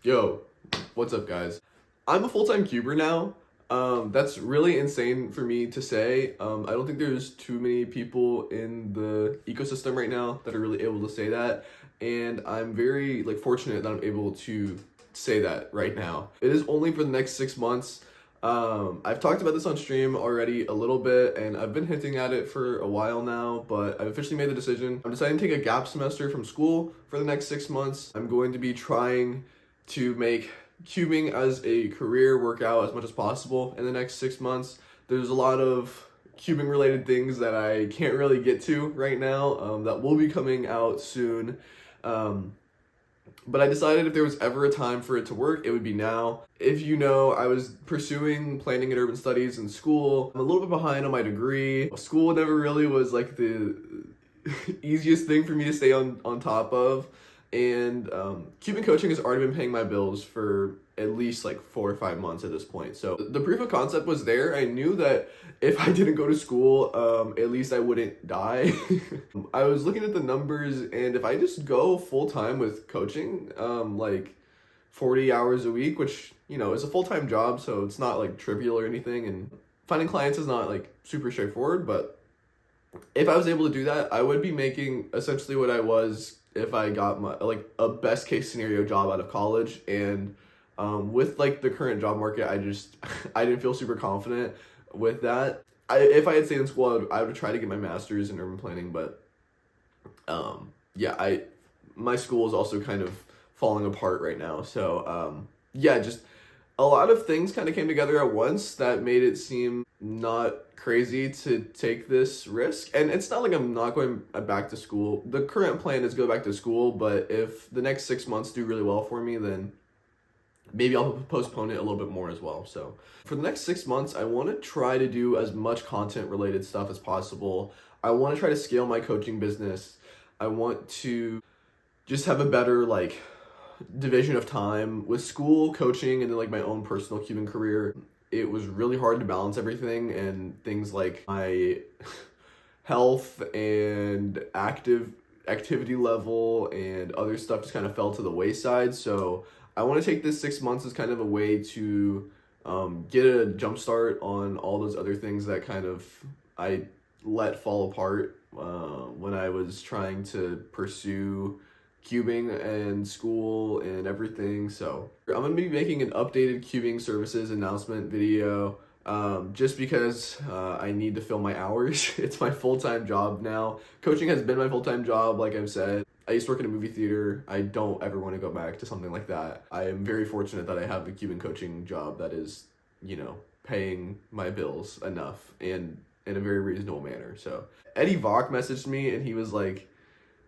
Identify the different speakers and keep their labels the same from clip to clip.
Speaker 1: Yo, what's up, guys? I'm a full-time cuber now. That's really insane for me to say. I don't think there's too many people in the ecosystem right now that are really able to say that, and I'm very fortunate that I'm able to say that right now. It is only for the next 6 months. I've talked about this on stream already a little bit, and I've been hinting at it for a while now, but I've officially made the decision. I'm deciding to take a gap semester from school for the next 6 months. I'm going to be trying to make cubing as a career work out as much as possible in the next 6 months. There's a lot of cubing related things that I can't really get to right now that will be coming out soon. But I decided if there was ever a time for it to work, it would be now. If you know, I was pursuing planning and urban studies in school. I'm a little bit behind on my degree. School never really was like the easiest thing for me to stay on top of. And cubing coaching has already been paying my bills for at least 4 or 5 months at this point. So the proof of concept was there. I knew that if I didn't go to school, at least I wouldn't die. I was looking at the numbers, and if I just go full time with coaching, 40 hours a week, which, is a full-time job, so it's not trivial or anything. And finding clients is not super straightforward, but if I was able to do that, I would be making essentially what I was if I got my a best case scenario job out of college. And with the current job market, I didn't feel super confident with that. If I had stayed in school, I would try to get my master's in urban planning, but my school is also kind of falling apart right now. So just a lot of things kind of came together at once that made it seem not crazy to take this risk. And it's not like I'm not going back to school. The current plan is go back to school, but if the next 6 months do really well for me, then maybe I'll postpone it a little bit more as well. So for the next 6 months, I want to try to do as much content related stuff as possible. I want to try to scale my coaching business. I want to just have a better division of time with school, coaching, and then my own personal cubing career. It was really hard to balance everything, and things like my health and activity level and other stuff just kind of fell to the wayside. So I want to take this 6 months as kind of a way to get a jump start on all those other things that kind of I let fall apart when I was trying to pursue cubing and school and everything. So I'm gonna be making an updated cubing services announcement video just because I need to fill my hours. It's my full-time job now. Coaching has been my full-time job, like I've said. I used to work in a movie theater. I don't ever want to go back to something like that. I am very fortunate that I have the cubing coaching job that is, paying my bills enough and in a very reasonable manner. So Eddie Vach messaged me, and he was like,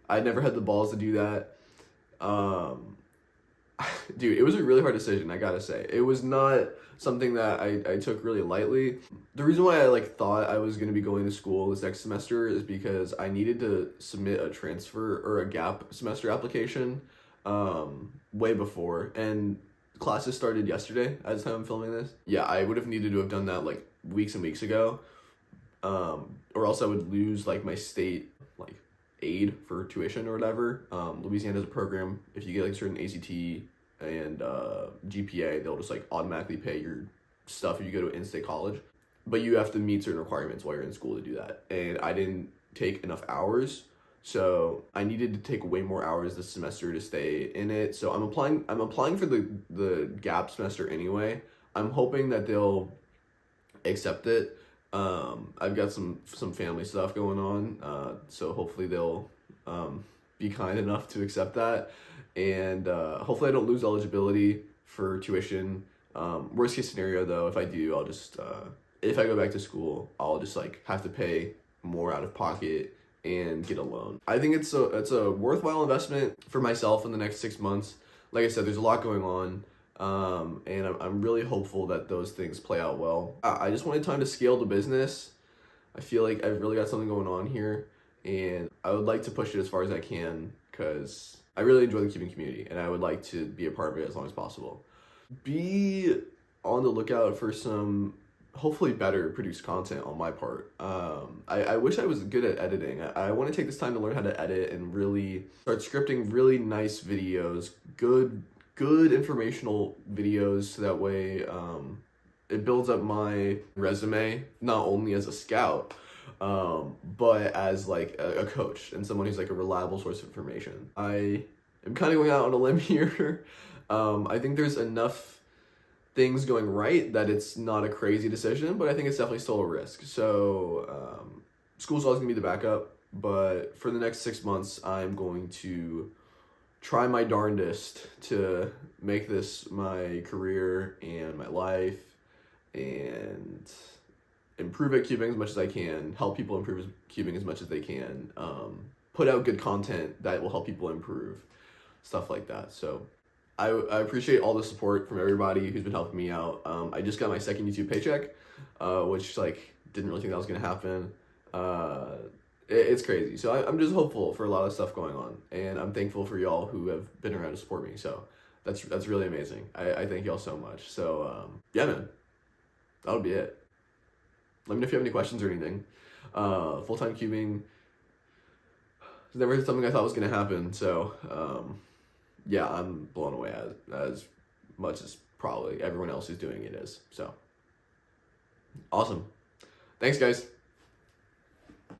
Speaker 1: I never had the balls to do that. Dude, it was a really hard decision, I gotta say. It was not something that I took really lightly. The reason why I thought I was gonna be going to school this next semester is because I needed to submit a transfer or a gap semester application way before, and classes started yesterday at the time I'm filming this. Yeah, I would have needed to have done that weeks and weeks ago, or else I would lose my state aid for tuition or whatever. Louisiana has a program. If you get certain ACT and GPA, they'll just automatically pay your stuff if you go to in-state college, but you have to meet certain requirements while you're in school to do that. And I didn't take enough hours, so I needed to take way more hours this semester to stay in it. So I'm applying for the gap semester anyway. I'm hoping that they'll accept it. I've got some family stuff going on, so hopefully they'll be kind enough to accept that, and hopefully I don't lose eligibility for tuition. Worst case scenario though, if I do, I'll just if I go back to school, I'll just have to pay more out of pocket and get a loan. I think it's a worthwhile investment for myself in the next 6 months. Like I said, there's a lot going on. And I'm really hopeful that those things play out well. I just wanted time to scale the business. I feel like I've really got something going on here, and I would like to push it as far as I can because I really enjoy the cubing community, and I would like to be a part of it as long as possible. Be on the lookout for some hopefully better produced content on my part. I wish I was good at editing. I want to take this time to learn how to edit and really start scripting really nice videos, good good informational videos so that way it builds up my resume, not only as a scout, but as like a coach and someone who's like a reliable source of information. I am kind of going out on a limb here. I think there's enough things going right that it's not a crazy decision, but I think it's definitely still a risk. So school's always gonna be the backup, but for the next 6 months, I'm going to try my darndest to make this my career and my life and improve at cubing as much as I can, help people improve cubing as much as they can, put out good content that will help people improve, stuff like that. So I appreciate all the support from everybody who's been helping me out. I just got my second YouTube paycheck, which like didn't really think that was gonna happen. It's crazy. So I'm just hopeful for a lot of stuff going on, and I'm thankful for y'all who have been around to support me. So that's really amazing. I thank y'all so much. So yeah, man, that'll be it. Let me know if you have any questions or anything. Full-time cubing is never something I thought was gonna happen. So yeah, I'm blown away as much as probably everyone else who's doing it is. So awesome. Thanks, guys.